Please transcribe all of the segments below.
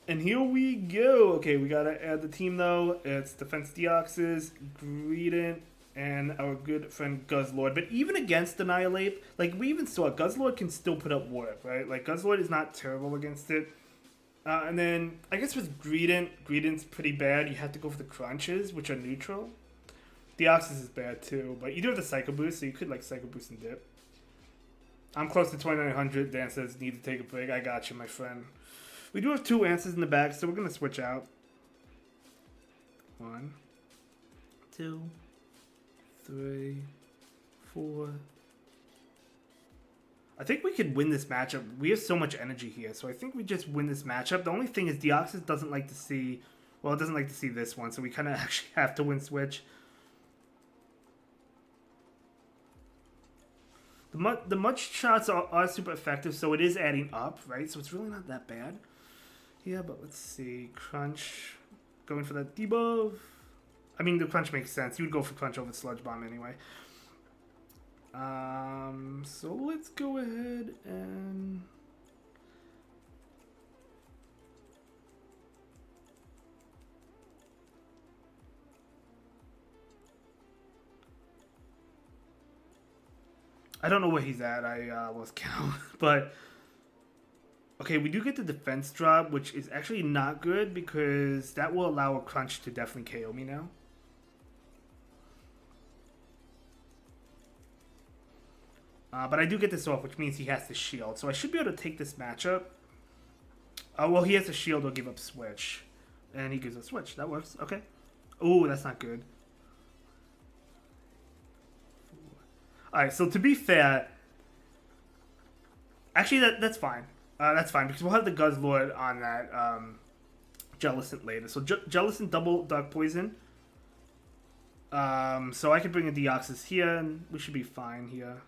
And here we go. Okay, we gotta add the team though. It's Defense Deoxys, Greedent, and our good friend Guzzlord. But even against Annihilate, like we even saw, Guzzlord can still put up work, right? Like Guzzlord is not terrible against it. And then I guess with Greedent's pretty bad. You have to go for the crunches, which are neutral. Deoxys is bad too, but you do have the Psycho Boost, so you could like Psycho Boost and dip. I'm close to 2900. Dan says need to take a break. I got you, my friend. We do have two answers in the back, so we're gonna switch out. 1, 2, 3, 4. I think we could win this matchup. We have so much energy here, so I think we just win this matchup. The only thing is Deoxys doesn't like to see... Well, it doesn't like to see this one, so we kind of actually have to win switch. The much shots are super effective, so it is adding up, right? So it's really not that bad. Yeah, but let's see. Crunch. Going for that debuff. I mean, the crunch makes sense. You would go for crunch over sludge bomb anyway. So let's go ahead and... I don't know where he's at. I lost count. But, okay, we do get the defense drop, which is actually not good because that will allow a crunch to definitely KO me now. But I do get this off, which means he has to shield. So I should be able to take this matchup. Well, he has to shield or give up switch. And he gives a switch. That works. Okay. Oh, that's not good. Alright, so to be fair... Actually, that's fine. That's fine, because we'll have the Guzzlord on that Jellicent later. So Jellicent double Dark Poison. So I can bring a Deoxys here, and we should be fine here.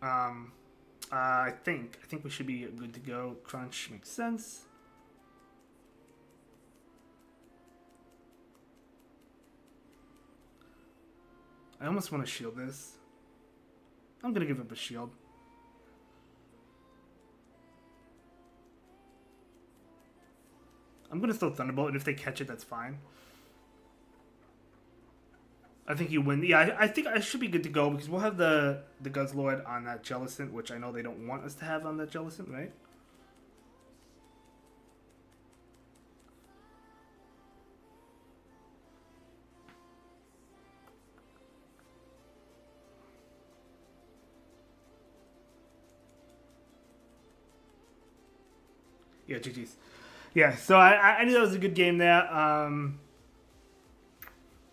I think we should be good to go. Crunch makes sense. I almost want to shield this. I'm gonna give up a shield. I'm gonna throw Thunderbolt, and if they catch it, that's fine. I think you win. Yeah, I think I should be good to go because we'll have the Guzzlord on that Jellicent, which I know they don't want us to have on that Jellicent, right? Yeah, GG's. Yeah, so I knew that was a good game there.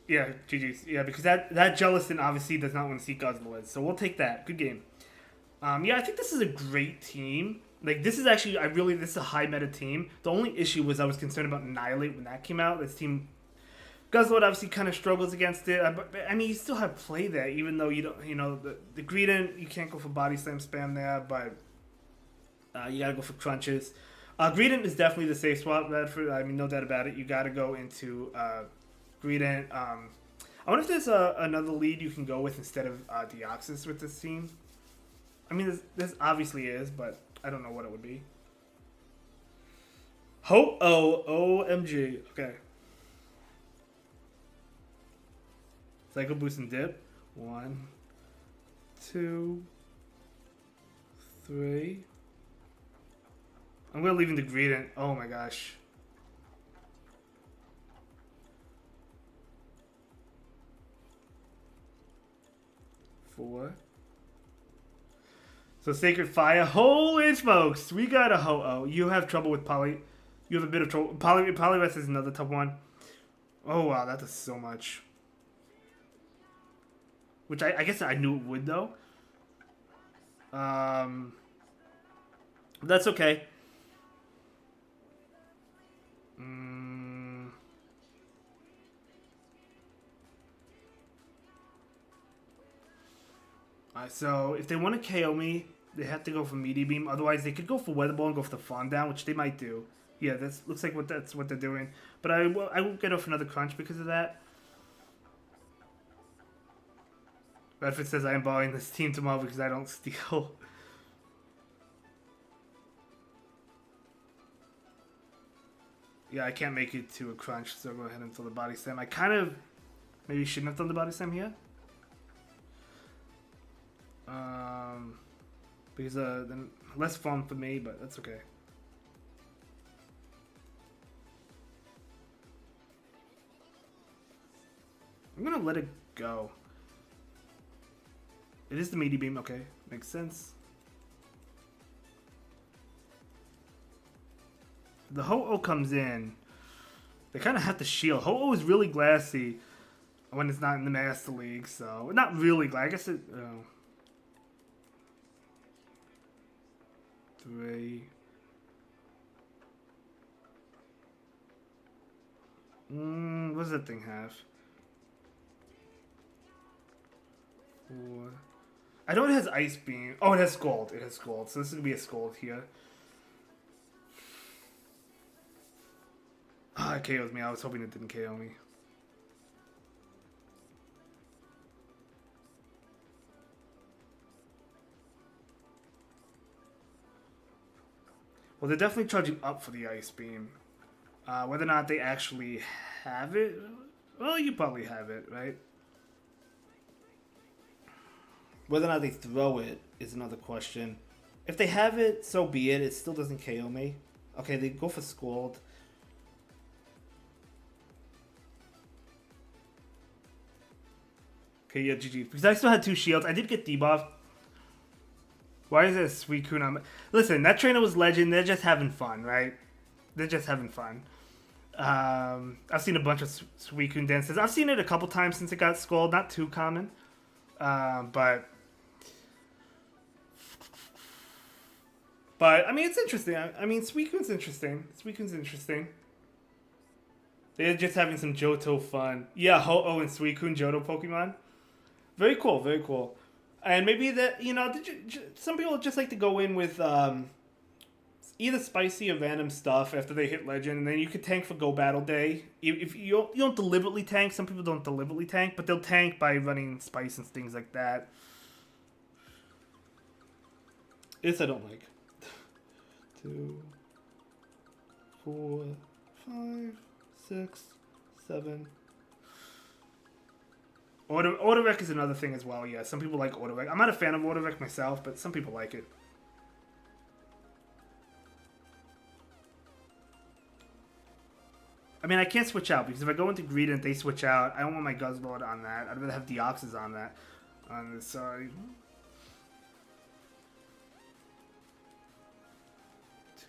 Yeah, GG's. Yeah, because that Jellicent obviously does not want to see Guzzlord, so we'll take that. Good game. Yeah, I think this is a great team. Like, this is actually, this is a high meta team. The only issue was I was concerned about Annihilate when that came out. This team, Guzzlord obviously kind of struggles against it. I mean, you still have play there, even though you don't, the Greedent, you can't go for Body Slam spam there, but you gotta go for crunches. Greedent is definitely the safe swap, Redford. I mean, no doubt about it. You gotta go into Greedent. I wonder if there's another lead you can go with instead of Deoxys with this team. I mean, this obviously is, but I don't know what it would be. OMG. Okay. Psycho Boost and Dip. 1, 2, 3. I'm going to leave in the Greedent. Oh my gosh. Four. So Sacred Fire. Holy smokes. We got a Ho-Oh. You have trouble with Poly. You have a bit of trouble. Poliwrath is another tough one. Oh wow, that does so much. Which I guess I knew it would though. That's okay. So if they want to KO me, they have to go for Meteor Beam. Otherwise, they could go for Weather Ball and go for the Fawn Down, which they might do. Yeah, that looks like that's what they're doing. But I won't get off another crunch because of that. Redford says I am borrowing this team tomorrow because I don't steal. Yeah, I can't make it to a crunch, so I'll go ahead and throw the body slam. I kind of maybe shouldn't have done the body slam here. Because then less fun for me, but that's okay. I'm gonna let it go. It is the meaty beam, okay. Makes sense. The Ho-Oh comes in. They kind of have to shield. Ho-Oh is really glassy when it's not in the Master League, so... Not really glass. I guess it... 3... what does that thing have? 4... I know it has Ice Beam. Oh, it has Scald. It has Scald. So this is going to be a Scald here. Ah, it KOs me. I was hoping it didn't KO me. Well, they're definitely charging up for the Ice Beam. Whether or not they actually have it... Well, you probably have it, right? Whether or not they throw it is another question. If they have it, so be it. It still doesn't KO me. Okay, they go for Scald. Okay, yeah, GG. Because I still had 2 shields. I did get debuffed. Why is it a Suicune on... Listen, that trainer was legend. They're just having fun, right? They're just having fun. I've seen a bunch of Suicune dances. I've seen it a couple times since it got Scald. Not too common. But, I mean, it's interesting. I mean, Suicune's interesting. Suicune's interesting. They're just having some Johto fun. Yeah, Ho-Oh and Suicune Johto Pokemon. Very cool, very cool. And maybe that, you know, some people just like to go in with either spicy or random stuff after they hit Legend, and then you could tank for Go Battle Day. If you don't deliberately tank, some people don't deliberately tank, but they'll tank by running spice and things like that. This I don't like. 2, 4, 5, 6, 7. Auto-Rec is another thing as well, yeah. Some people like Auto-Rec. I'm not a fan of Auto-Rec myself, but some people like it. I mean, I can't switch out, because if I go into Greedent, they switch out. I don't want my Guzzlord on that. I'd rather have Deoxys on that. On this side.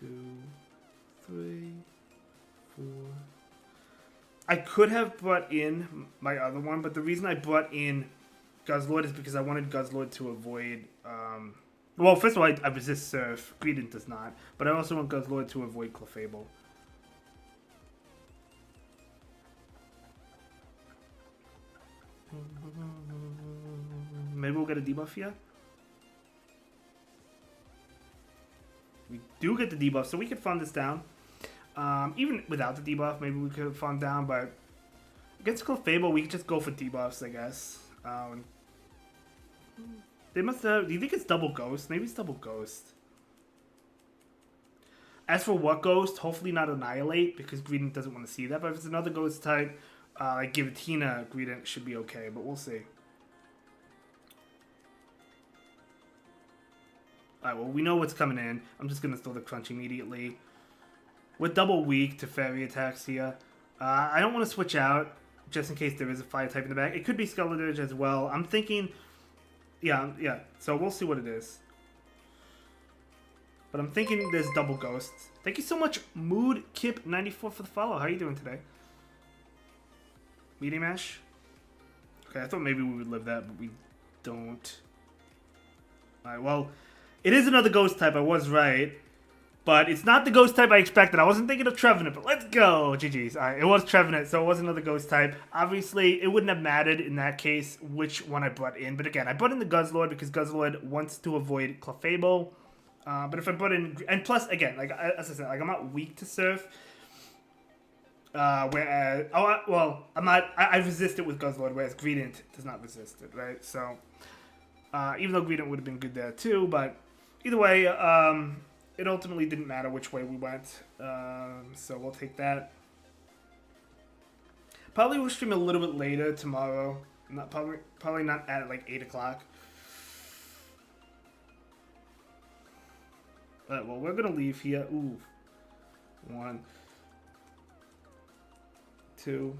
2, 3, 4... I could have brought in my other one, but the reason I brought in Guzzlord is because I wanted Guzzlord to avoid... well, first of all, I resist Surf. Greedent does not. But I also want Guzzlord to avoid Clefable. Maybe we'll get a debuff here. We do get the debuff, so we could farm this down. Even without the debuff, maybe we could have farmed down, but against Clefable, we could just go for debuffs, I guess. They must have... Do you think it's double Ghost? Maybe it's double Ghost. As for what Ghost, hopefully not Annihilate, because Greedent doesn't want to see that. But if it's another Ghost type, like Giratina, Greedent should be okay, but we'll see. Alright, well, we know what's coming in. I'm just going to throw the Crunch immediately. We're double weak to Fairy attacks here. I don't want to switch out, just in case there is a Fire type in the back. It could be Skeletor's as well. I'm thinking... Yeah. So we'll see what it is. But I'm thinking there's double Ghosts. Thank you so much, Mood Kip 94 for the follow. How are you doing today? Medium Ash? Okay, I thought maybe we would live that, but we don't. Alright, well, it is another Ghost type. I was right. But it's not the Ghost type I expected. I wasn't thinking of Trevenant, but let's go. GG's. All right, it was Trevenant, so it was another Ghost type. Obviously, it wouldn't have mattered in that case which one I brought in. But again, I brought in the Guzzlord because Guzzlord wants to avoid Clefable. But if I brought in... And plus, again, like as I said, like I'm not weak to Surf. Whereas... I'm not... I resist it with Guzzlord, whereas Greedent does not resist it, right? So, even though Greedent would have been good there too, but either way, it ultimately didn't matter which way we went. So we'll take that. Probably we'll stream a little bit later tomorrow. Not probably not at like 8 o'clock. Alright, well we're gonna leave here. Ooh. 1, 2.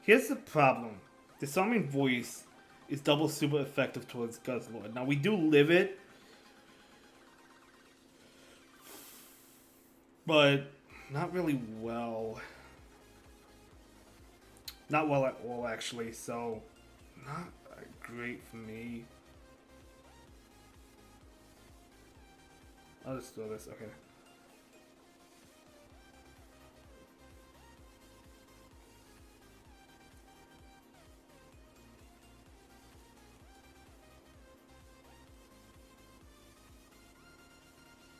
Here's the problem. Disarming Voice is double super effective towards Guzzlord. Now we do live it, but not really well. Not well at all, actually, so not great for me. I'll just throw this, okay.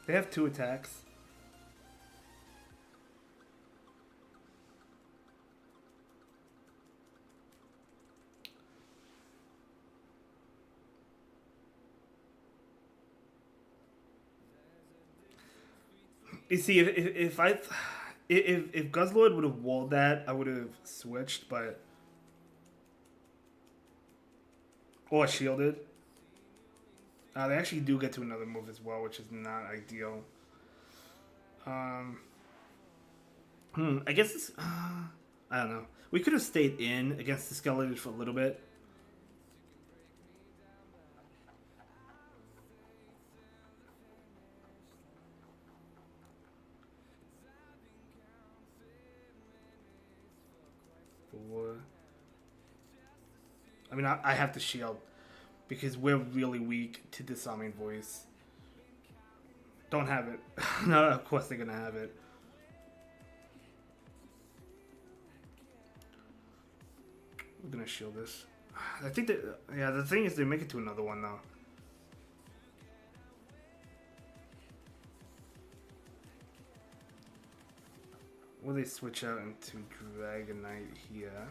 They have 2 attacks. You see, if Guzzlord would have walled that, I would have switched, but or shielded. They actually do get to another move as well, which is not ideal. I guess this. I don't know. We could have stayed in against the Skeletons for a little bit. I mean, I have to shield because we're really weak to Disarming Voice. Don't have it. No, of course they're gonna have it. We're gonna shield this. I think that, yeah, the thing is they make it to another one though. Will they switch out into Dragonite here?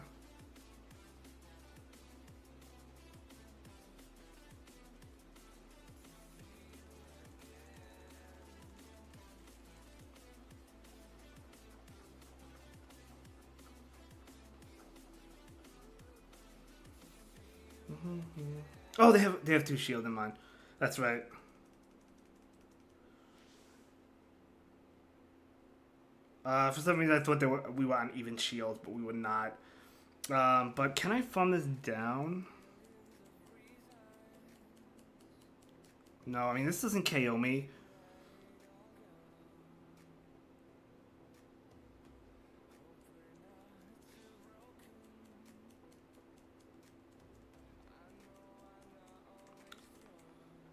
Oh, they have 2 shield in mind. That's right. For some reason I thought we were on even shields, but we were not. But can I farm this down? No, I mean this doesn't KO me.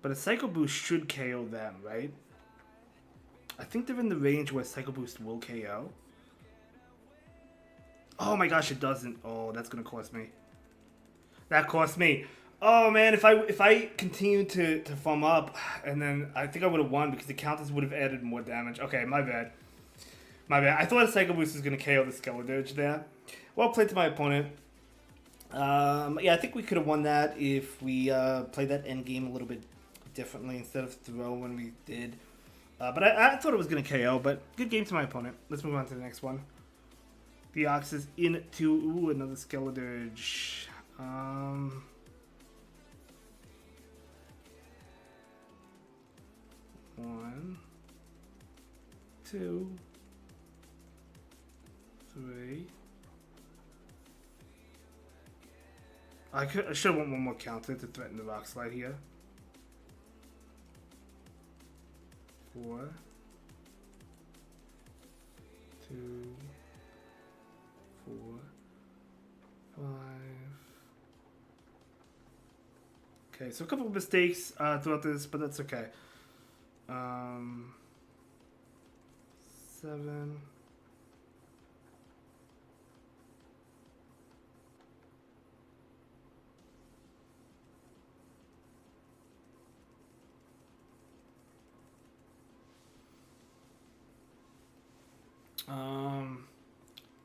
But a Psycho Boost should KO them, right? I think they're in the range where Psycho Boost will KO. Oh my gosh, it doesn't. Oh, that's gonna cost me. That cost me. Oh man, if I continued to farm up, and then I think I would have won because the counters would have added more damage. Okay, my bad. My bad. I thought a Psycho Boost was gonna KO the Skeledirge there. Well played to my opponent. Yeah, I think we could have won that if we played that end game a little bit differently instead of throw when we did. But I thought it was going to KO, but good game to my opponent. Let's move on to the next one. The Ox is into another Skeledirge. 1, 2, 3. I should have won one more counter to threaten the Rock Slide here. 4, 2, 4, 5. Okay, so a couple of mistakes throughout this, but that's okay. 7.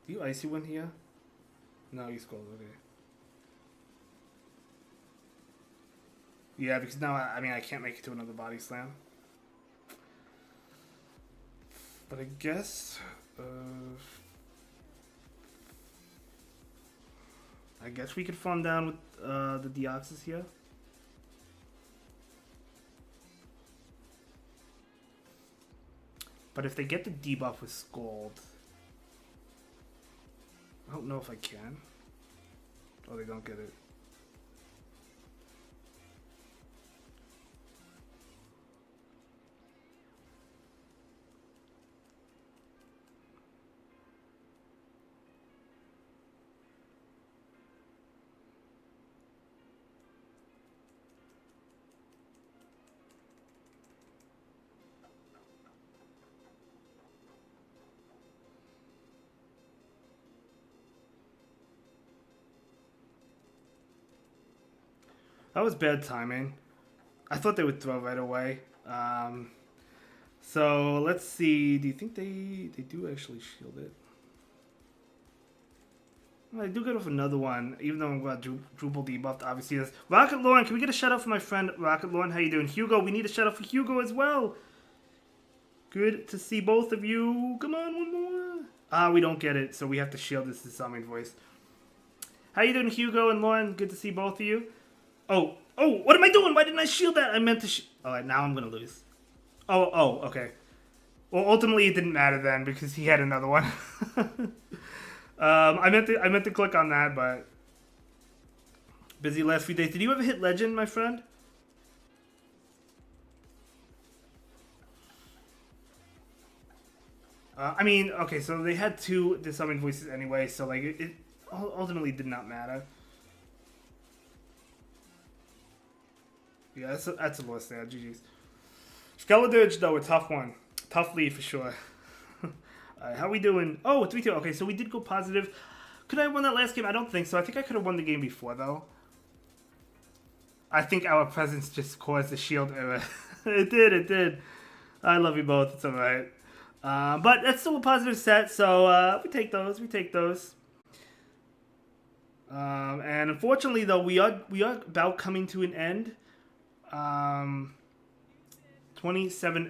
Do you icy one here? No, you scold, okay. Yeah, because now, I mean, I can't make it to another body slam. But I guess... I guess we could farm down with the Deoxys here. But if they get the debuff with Scald... I don't know if I can. Oh, they don't get it. That was bad timing. I thought they would throw right away. So let's see. Do you think they do actually shield it? Well, I do get off another one, even though I'm got Drupal debuffed. Obviously, this Rocket Lauren. Can we get a shout out for my friend Rocket Lauren? How you doing, Hugo? We need a shout out for Hugo as well. Good to see both of you. Come on, one more. We don't get it, so we have to shield this to Summoning Voice. How you doing, Hugo and Lauren? Good to see both of you. Oh, what am I doing? Why didn't I shield that? I meant to alright, now I'm gonna lose. Okay. Well, ultimately it didn't matter then because he had another one. I meant to click on that, but busy last few days. Did you ever hit Legend, my friend? I mean, okay, so they had two Summoning Voices anyway, so like it ultimately did not matter. Yeah, that's a loss there. GG's. Skeledirge, though, a tough one. Tough lead for sure. Alright, how we doing? Oh, 3-2. Okay, so we did go positive. Could I have won that last game? I don't think so. I think I could have won the game before, though. I think our presence just caused the shield error. It did. I love you both. It's alright. But that's still a positive set, so we take those. And unfortunately, though, we are about coming to an end. 27